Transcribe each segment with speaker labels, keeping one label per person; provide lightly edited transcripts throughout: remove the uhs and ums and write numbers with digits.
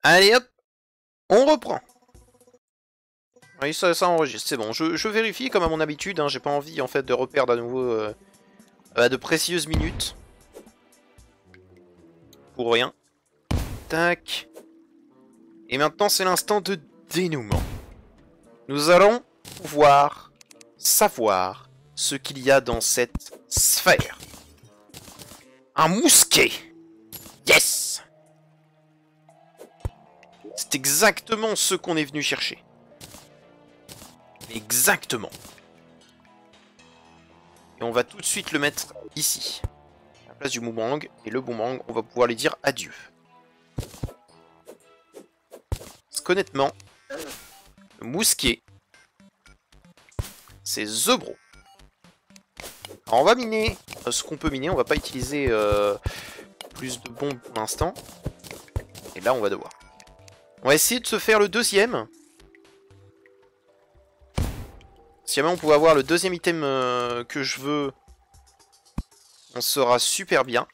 Speaker 1: Allez hop, on reprend. Oui, ça enregistre, c'est bon. Je vérifie comme à mon habitude, hein, j'ai pas envie en fait de reperdre à nouveau de précieuses minutes. Pour rien. Tac. Et maintenant c'est l'instant de dénouement. Nous allons pouvoir savoir ce qu'il y a dans cette sphère. Un mousquet. Yes! C'est exactement ce qu'on est venu chercher. Exactement. Et on va tout de suite le mettre ici. À la place du boomerang. Et le boomerang, on va pouvoir lui dire adieu. Parce qu'honnêtement, le mousquet, c'est The Bro. Alors on va miner ce qu'on peut miner. On va pas utiliser plus de bombes pour l'instant. Et là, on va devoir. On va essayer de se faire le deuxième. Si jamais on pouvait avoir le deuxième item que je veux, on sera super bien.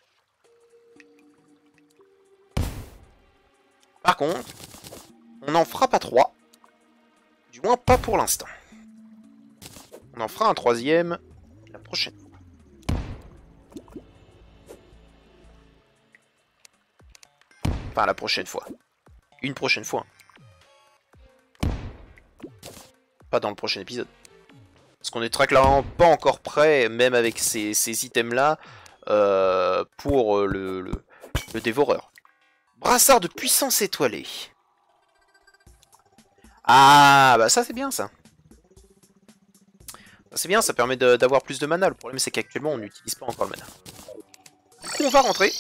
Speaker 1: Par contre, on n'en fera pas 3. Du moins pas pour l'instant. On en fera un troisième la prochaine fois. Enfin la prochaine fois. Une prochaine fois. Pas dans le prochain épisode. Parce qu'on est très clairement pas encore prêt, même avec ces items-là, pour le dévoreur. Brassard de puissance étoilée. Ah, bah ça c'est bien ça. C'est bien, ça permet d'avoir plus de mana. Le problème c'est qu'actuellement on n'utilise pas encore le mana. Du coup on va rentrer.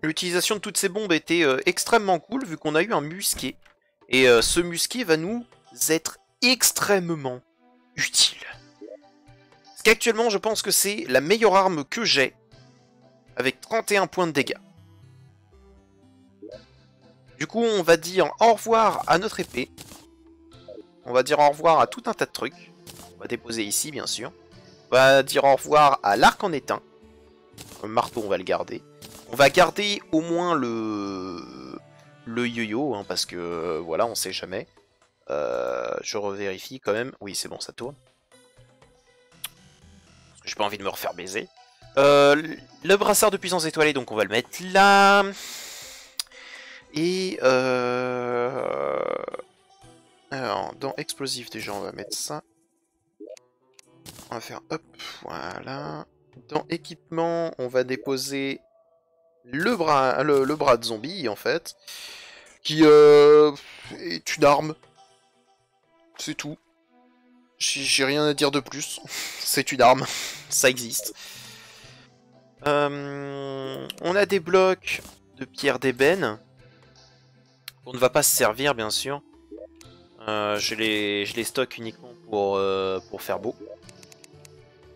Speaker 1: L'utilisation de toutes ces bombes était extrêmement cool vu qu'on a eu un musquet. Et ce musquet va nous être extrêmement utile. Parce qu'actuellement je pense que c'est la meilleure arme que j'ai. Avec 31 points de dégâts. Du coup on va dire au revoir à notre épée. On va dire au revoir à tout un tas de trucs. On va déposer ici bien sûr. On va dire au revoir à l'arc en étain. Le marteau on va le garder. On va garder au moins le yo-yo, hein, parce que voilà, on sait jamais. Je revérifie quand même. Oui, c'est bon, ça tourne. Parce que j'ai pas envie de me refaire baiser. Le brassard de puissance étoilée, donc on va le mettre là. Et alors, dans explosif déjà, on va mettre ça. On va faire hop, voilà. Dans équipement, on va déposer le bras de zombie en fait, qui est une arme. C'est tout. J'ai rien à dire de plus. C'est une arme. Ça existe. On a des blocs de pierre d'ébène. On ne va pas se servir bien sûr. Je les stocke uniquement pour faire beau.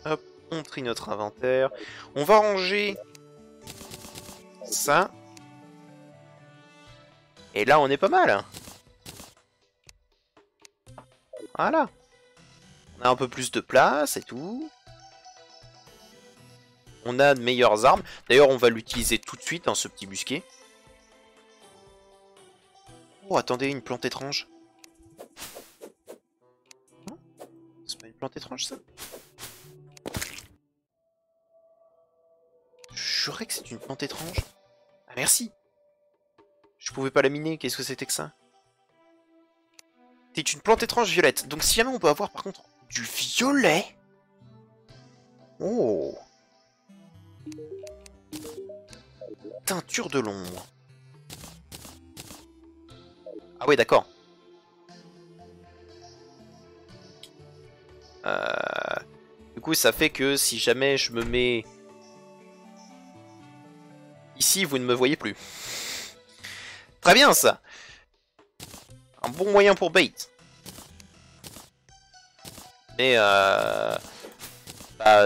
Speaker 1: Hop, on trie notre inventaire. On va ranger ça. Et là on est pas mal. Voilà. On a un peu plus de place et tout. On a de meilleures armes. D'ailleurs, on va l'utiliser tout de suite, hein, ce petit musquet. Oh, attendez, une plante étrange. Non? C'est pas une plante étrange, ça? Je jurais que c'est une plante étrange. Ah, merci. Je pouvais pas la miner, qu'est-ce que c'était que ça? C'est une plante étrange violette. Donc si jamais on peut avoir, par contre, du violet... Oh. Teinture de l'ombre. Ah ouais, d'accord. Du coup, ça fait que si jamais je me mets... Ici, vous ne me voyez plus. Très bien, ça. Un bon moyen pour bait. Mais bah,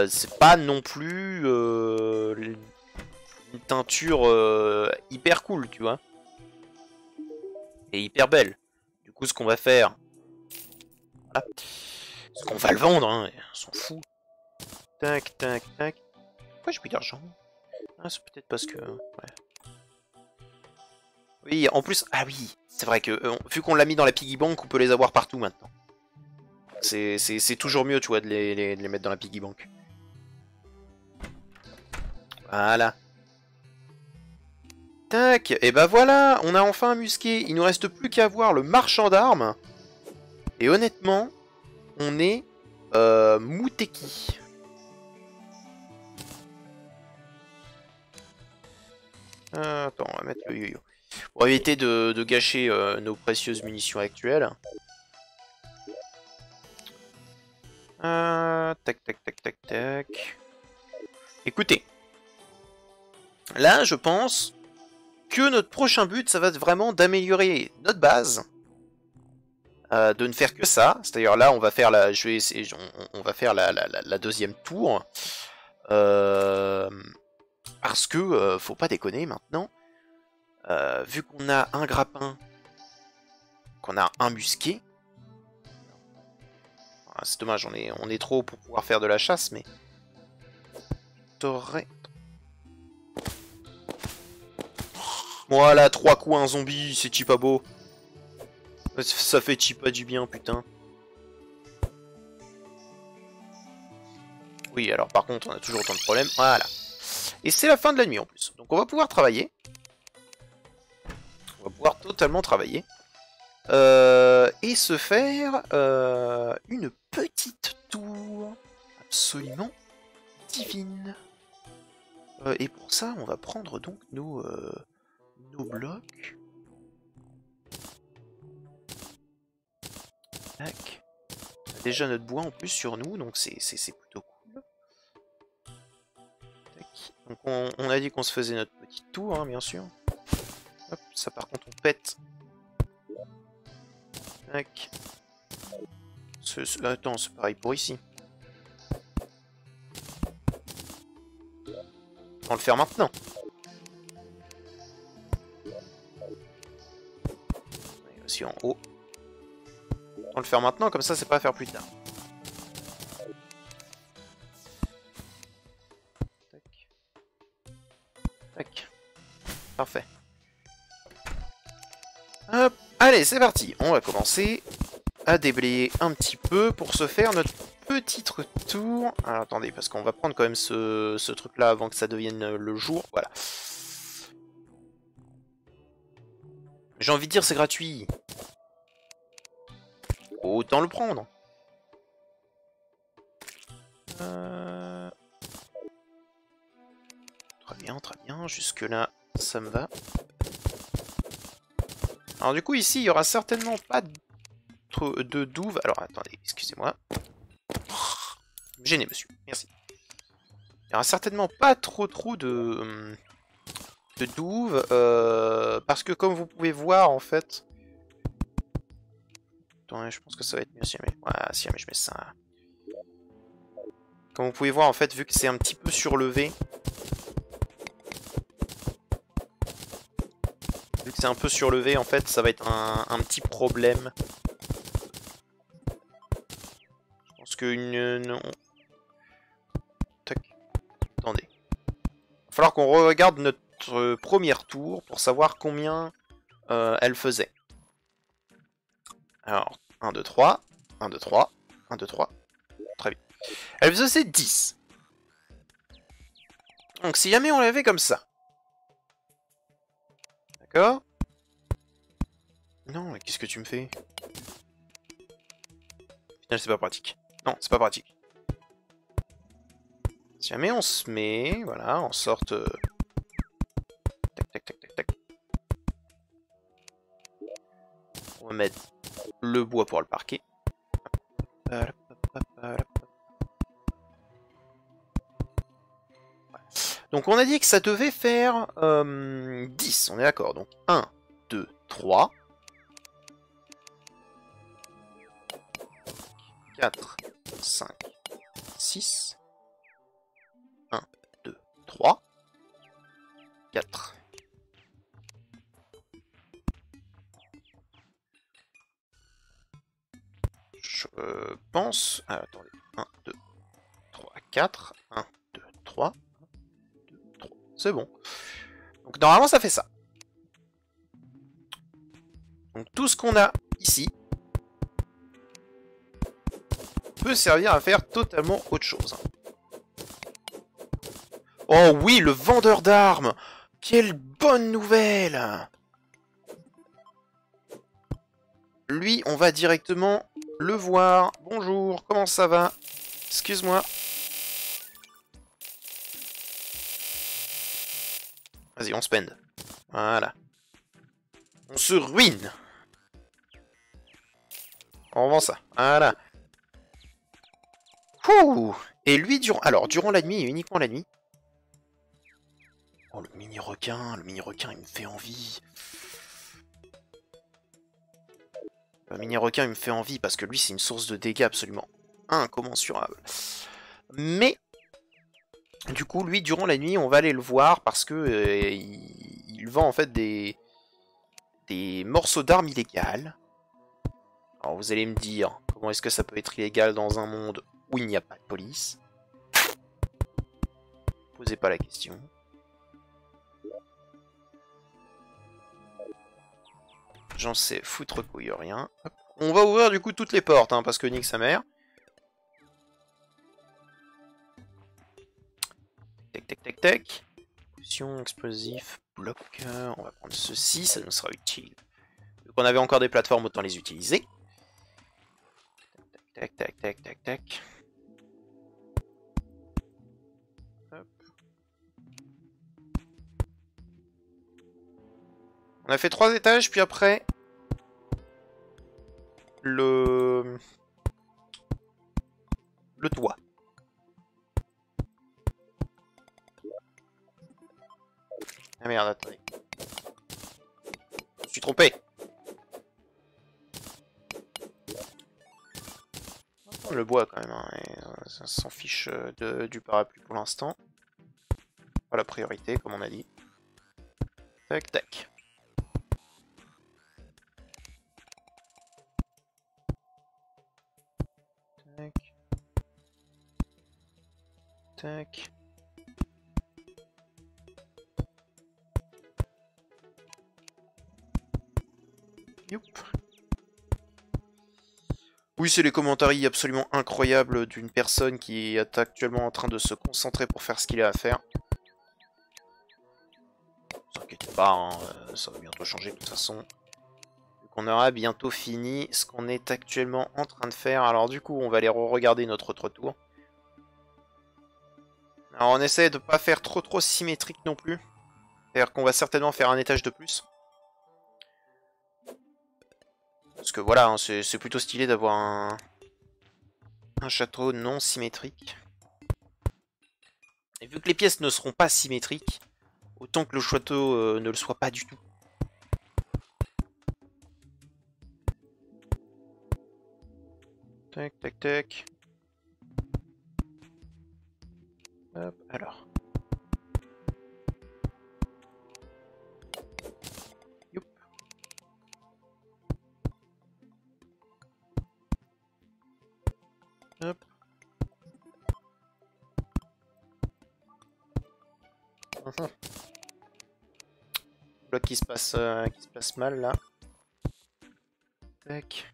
Speaker 1: c'est pas non plus une teinture hyper cool, tu vois. Et hyper belle. Du coup, ce qu'on va faire... Voilà. Ce qu'on va le vendre, hein. On s'en fout. Tac, tac, tac. Pourquoi j'ai plus d'argent? Ah, c'est peut-être parce que... Ouais. Oui, en plus... Ah oui, c'est vrai que vu qu'on l'a mis dans la piggy bank, on peut les avoir partout maintenant. C'est toujours mieux, tu vois, de les mettre dans la piggy bank. Voilà. Tac, et bah voilà, on a enfin un musqué. Il nous reste plus qu'à voir le marchand d'armes. Et honnêtement, on est Mouteki. Attends, on va mettre le yo-yo. Pour éviter de gâcher nos précieuses munitions actuelles. Tac, tac, tac, tac, tac. Écoutez. Là, je pense que notre prochain but, ça va être vraiment d'améliorer notre base. De ne faire que ça. C'est-à-dire là, on va faire la, je vais essayer, on va faire la deuxième tour. Parce que, faut pas déconner maintenant. Vu qu'on a un grappin, qu'on a un musqué. C'est dommage, on est trop pour pouvoir faire de la chasse, mais... T'aurais... Voilà, 3 coups à un zombie, c'est pas beau. Ça fait pas du bien, putain. Oui, alors par contre, on a toujours autant de problèmes. Voilà. Et c'est la fin de la nuit en plus. Donc on va pouvoir travailler. On va pouvoir totalement travailler. Et se faire une petite tour absolument divine. Et pour ça, on va prendre donc nos blocs. Tac. On a déjà notre bois en plus sur nous, donc c'est plutôt cool. Tac. Donc on a dit qu'on se faisait notre petite tour, hein, bien sûr. Hop, ça par contre on pète. Tac. Attends, c'est pareil pour ici. On va le faire maintenant. Et aussi en haut. On va le faire maintenant, comme ça c'est pas à faire plus tard. Tac. Tac. Parfait. Hop. Allez, c'est parti. On va commencer à déblayer un petit peu pour se faire notre petite tour. Alors attendez, parce qu'on va prendre quand même ce truc-là avant que ça devienne le jour. Voilà. J'ai envie de dire c'est gratuit. Autant le prendre. Très bien. Jusque-là, ça me va. Alors du coup, ici, il y aura certainement pas de douve. Alors attendez, excusez-moi. Gêné, monsieur. Merci. Il y aura certainement pas trop de douve. Parce que comme vous pouvez voir, en fait... Attendez, je pense que ça va être mieux si jamais... Voilà, si jamais je mets ça... Comme vous pouvez voir, en fait, vu que c'est un petit peu surlevé... Vu que c'est un peu surlevé, en fait, ça va être un petit problème. Je pense que non... Tac. Attendez. Il va falloir qu'on regarde notre première tour pour savoir combien elle faisait. Alors, 1, 2, 3. 1, 2, 3. 1, 2, 3. Très bien. Elle faisait 10. Donc si jamais on l'avait comme ça. D'accord? Non, mais qu'est-ce que tu me fais? Au final, c'est pas pratique. Non, c'est pas pratique. Si jamais on se met, voilà, en sorte... Tac, tac, tac, tac, tac. On va mettre le bois pour le parquet. Donc on a dit que ça devait faire 10, on est d'accord. Donc 1, 2, 3. 4, 5, 6. 1, 2, 3. 4. Je pense... Ah, attendez. 1, 2, 3, 4. 1, 2, 3. 1, 2, 3. C'est bon. Donc normalement ça fait ça. Donc tout ce qu'on a ici peut servir à faire totalement autre chose. Oh oui, le vendeur d'armes! Quelle bonne nouvelle! Lui, on va directement le voir. Bonjour, comment ça va? Excuse-moi. Vas-y, on spend. Voilà. On se ruine. On vend ça. Voilà. Ouh. Et lui, durant la nuit et uniquement la nuit. Oh, le mini-requin, il me fait envie. Le mini-requin, il me fait envie parce que lui, c'est une source de dégâts absolument incommensurable. Mais, du coup, lui, durant la nuit, on va aller le voir parce que il vend en fait des morceaux d'armes illégales. Alors, vous allez me dire, comment est-ce que ça peut être illégal dans un monde où il n'y a pas de police? Posez pas la question. J'en sais foutre couille rien. Hop. On va ouvrir du coup toutes les portes, hein, parce que nique sa mère. Tac, tac, tac, tac. Potion, explosif, bloqueur. On va prendre ceci, ça nous sera utile. Vu qu'on avait encore des plateformes, autant les utiliser. Tac, tac, tac, tac, tac. Hop. On a fait 3 étages, puis après... Le toit. Ah merde, attendez. Je me suis trompé. On le bois quand même, hein, et, ça s'en fiche du parapluie pour l'instant. Pas la priorité, comme on a dit. Tac, tac. Tac. Tac. Youp. Oui, c'est les commentaires absolument incroyables d'une personne qui est actuellement en train de se concentrer pour faire ce qu'il a à faire. Ne vous inquiétez pas, hein, ça va bientôt changer de toute façon. On aura bientôt fini ce qu'on est actuellement en train de faire. Alors du coup, on va aller re-regarder notre autre tour. Alors on essaie de pas faire trop symétrique non plus. C'est-à-dire qu'on va certainement faire un étage de plus. Parce que voilà, hein, c'est plutôt stylé d'avoir un château non symétrique. Et vu que les pièces ne seront pas symétriques, autant que le château ne le soit pas du tout. Tac, tac, tac. Hop, alors. Youp. Hop. Bloc qui se passe mal là. Tac.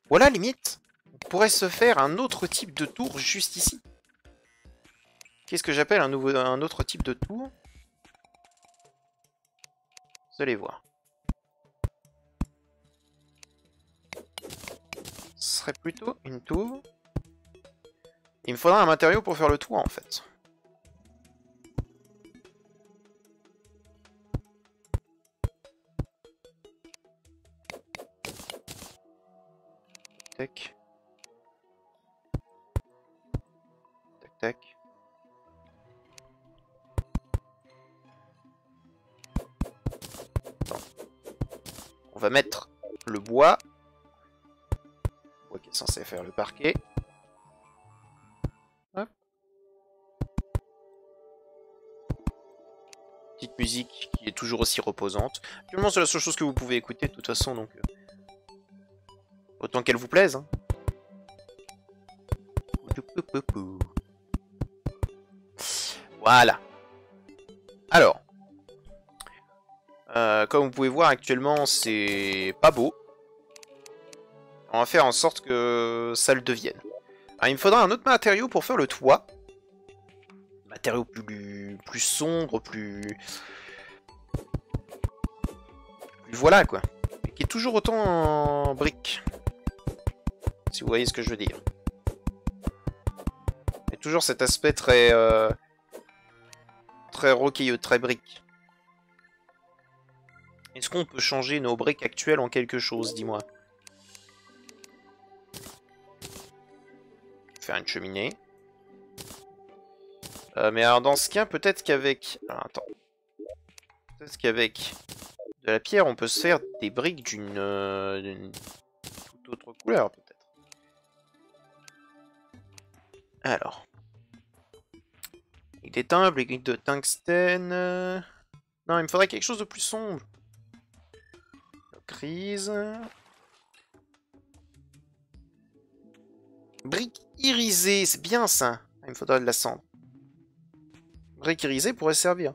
Speaker 1: Voilà, limite, on pourrait se faire un autre type de tour juste ici. Qu'est-ce que j'appelle un autre type de tour? Vous allez voir. Ce serait plutôt une tour. Il me faudra un matériau pour faire le toit en fait. Tac. Tac, tac. Attends. On va mettre le bois. Le bois qui est censé faire le parquet. Hop. Petite musique qui est toujours aussi reposante. Actuellement, c'est la seule chose que vous pouvez écouter de toute façon, donc... autant qu'elle vous plaise. Hein. Voilà. Alors. Comme vous pouvez voir actuellement, c'est pas beau. On va faire en sorte que ça le devienne. Alors, il me faudra un autre matériau pour faire le toit. Matériau plus sombre, plus voilà quoi. Et qui est toujours autant en briques. Si vous voyez ce que je veux dire. Il y a toujours cet aspect très très rocailleux, très brique. Est-ce qu'on peut changer nos briques actuelles en quelque chose, dis-moi? Faire une cheminée. Mais alors dans ce cas, peut-être qu'avec... attends. Peut-être qu'avec de la pierre, on peut se faire des briques d'une toute autre couleur, peut-être. Alors. Briques d'étain, briques de tungstène... Non, il me faudrait quelque chose de plus sombre. Grise... Brique irisée, c'est bien ça. Il me faudrait de la cendre. Brique irisée pourrait servir.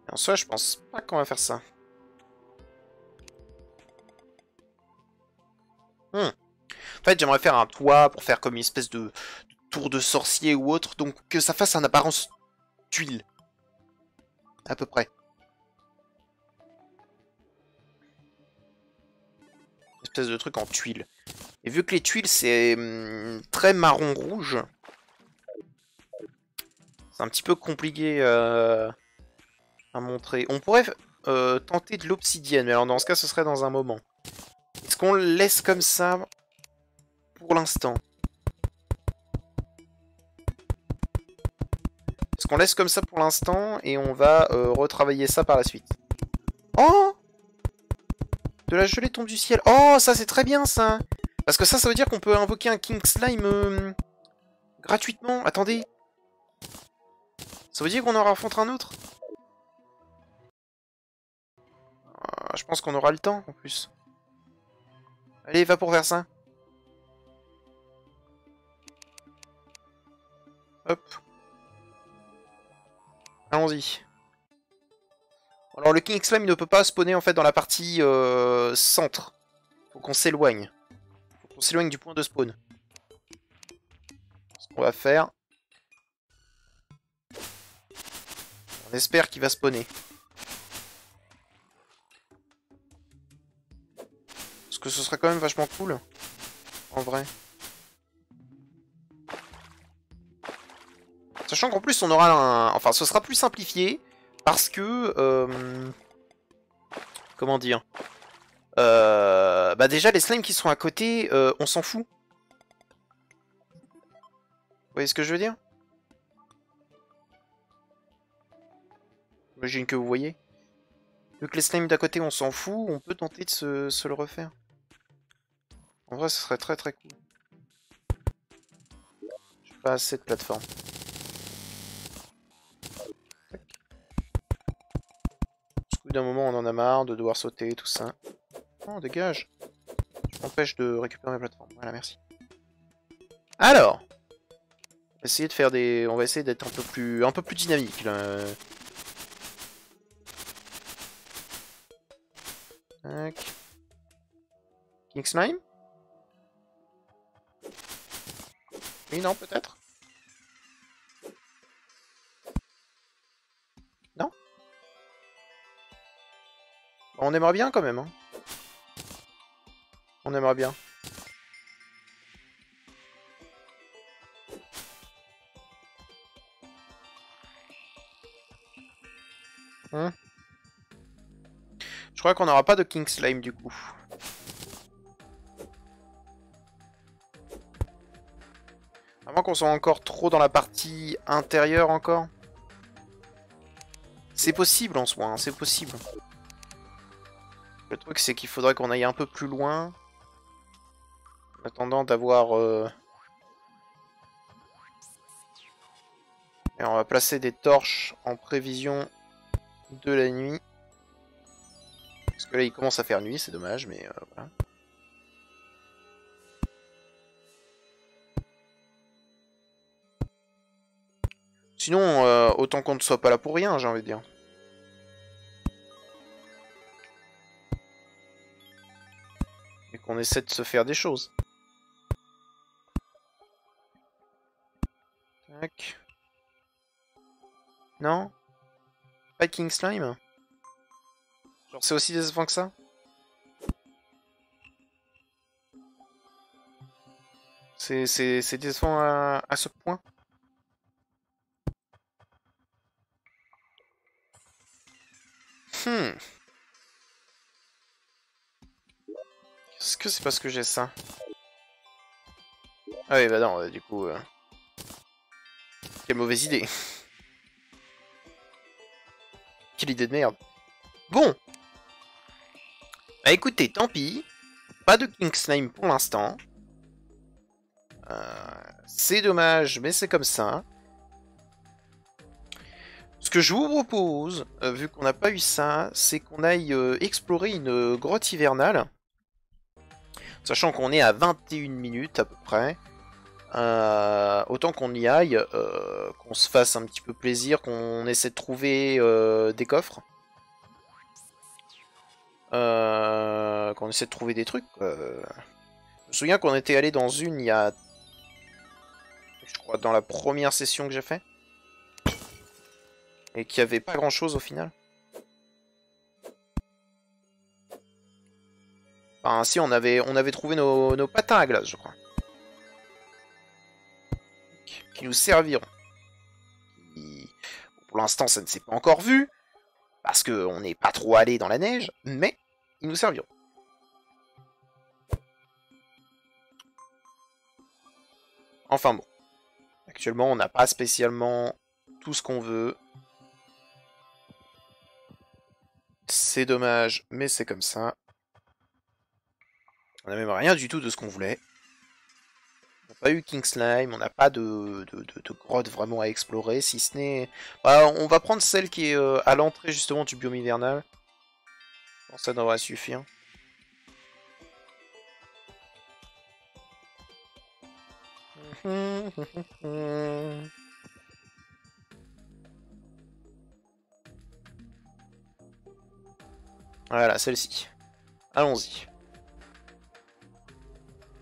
Speaker 1: Et en soi, je pense pas qu'on va faire ça. En fait, j'aimerais faire un toit pour faire comme une espèce de tour de sorcier ou autre, donc que ça fasse une apparence tuile. À peu près. Une espèce de truc en tuile. Et vu que les tuiles, c'est très marron-rouge, c'est un petit peu compliqué à montrer. On pourrait tenter de l'obsidienne, mais alors dans ce cas, ce serait dans un moment. Est-ce qu'on le laisse comme ça pour l'instant? Est-ce qu'on laisse comme ça pour l'instant et on va retravailler ça par la suite? Oh! De la gelée tombe du ciel. Oh, ça c'est très bien ça! Parce que ça veut dire qu'on peut invoquer un King Slime gratuitement. Attendez. Ça veut dire qu'on aura affronté un autre? Je pense qu'on aura le temps en plus. Allez, va pour faire ça. Hop. Allons-y. Alors le King Slime ne peut pas spawner en fait dans la partie centre. Faut qu'on s'éloigne. Faut qu'on s'éloigne du point de spawn. Ce qu'on va faire. On espère qu'il va spawner. Parce que ce serait quand même vachement cool. En vrai. Sachant qu'en plus on aura un... Enfin ce sera plus simplifié. Parce que... Comment dire, bah déjà les slimes qui sont à côté, on s'en fout. Vous voyez ce que je veux dire? J'imagine que vous voyez. Vu que les slimes d'à côté on s'en fout, on peut tenter de se le refaire. En vrai ce serait très très cool. J'ai pas assez de plateforme. Au bout d'un moment on en a marre de devoir sauter tout ça. Oh dégage. Tu m'empêches de récupérer la plateforme. Voilà merci. Alors, on va essayer de faire des... On va essayer d'être un peu plus dynamique là. Tac. King Slime? Oui, non, peut-être? Non? On aimerait bien quand même, hein. On aimerait bien. Je crois qu'on n'aura pas de King Slime du coup. À moins qu'on soit encore trop dans la partie intérieure encore. C'est possible en soi, hein, c'est possible. Le truc c'est qu'il faudrait qu'on aille un peu plus loin. En attendant d'avoir... Et on va placer des torches en prévision de la nuit. Parce que là il commence à faire nuit, c'est dommage, mais voilà. Sinon, autant qu'on ne soit pas là pour rien, j'ai envie de dire. qu'on essaie de se faire des choses. Tac. Non? Pas de King Slime? Genre c'est aussi décevant que ça? C'est décevant à ce point? Est-ce que c'est parce que j'ai ça? Ah oui, bah non, du coup... Quelle mauvaise idée. Quelle idée de merde. Bon. Bah écoutez, tant pis. Pas de King Slime pour l'instant. C'est dommage, mais c'est comme ça. Ce que je vous propose, vu qu'on n'a pas eu ça, c'est qu'on aille explorer une grotte hivernale. Sachant qu'on est à 21 minutes à peu près. Autant qu'on y aille, qu'on se fasse un petit peu plaisir, qu'on essaie de trouver des coffres. Qu'on essaie de trouver des trucs. Je me souviens qu'on était allé dans une il y a... Je crois dans la première session que j'ai fait. Et qu'il n'y avait pas grand chose au final. Enfin si, on avait trouvé nos patins à glace je crois. Qui nous serviront. Pour l'instant ça ne s'est pas encore vu. Parce qu'on n'est pas trop allé dans la neige. Mais ils nous serviront. Enfin bon. Actuellement on n'a pas spécialement tout ce qu'on veut. C'est dommage, mais c'est comme ça. On n'a même rien du tout de ce qu'on voulait. On n'a pas eu King Slime, on n'a pas de grotte vraiment à explorer, si ce n'est... Bah, on va prendre celle qui est à l'entrée justement du biome hivernal. Bon, ça devrait suffire. Voilà, celle-ci. Allons-y.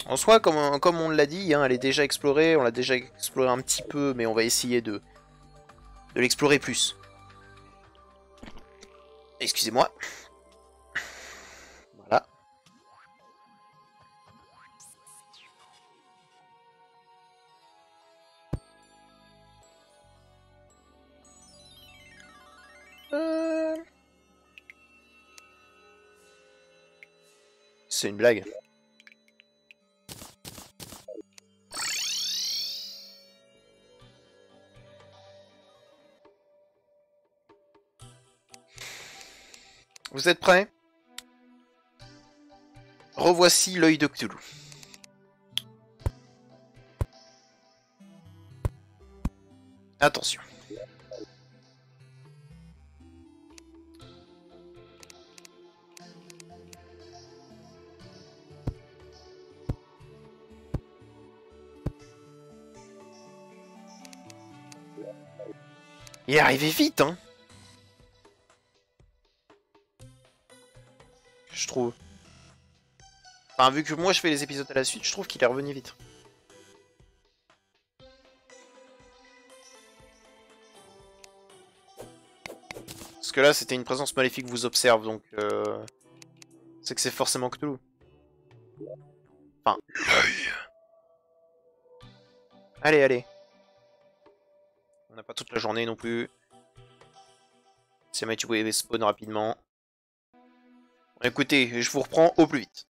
Speaker 1: En soi, comme on l'a dit, hein, elle est déjà explorée, on l'a déjà exploré un petit peu, mais on va essayer de l'explorer plus. Excusez-moi. Voilà. C'est une blague. Vous êtes prêts? Revoici l'œil de Cthulhu. Attention. Il est arrivé vite, hein. Je trouve. Enfin, vu que moi je fais les épisodes à la suite, je trouve qu'il est revenu vite. Parce que là, c'était une présence maléfique vous observe, donc... c'est que c'est forcément Cthulhu. Enfin, l'œil. Allez, allez. On n'a pas toute la journée non plus. Si jamais tu pouvais spawn rapidement. Écoutez, je vous reprends au plus vite.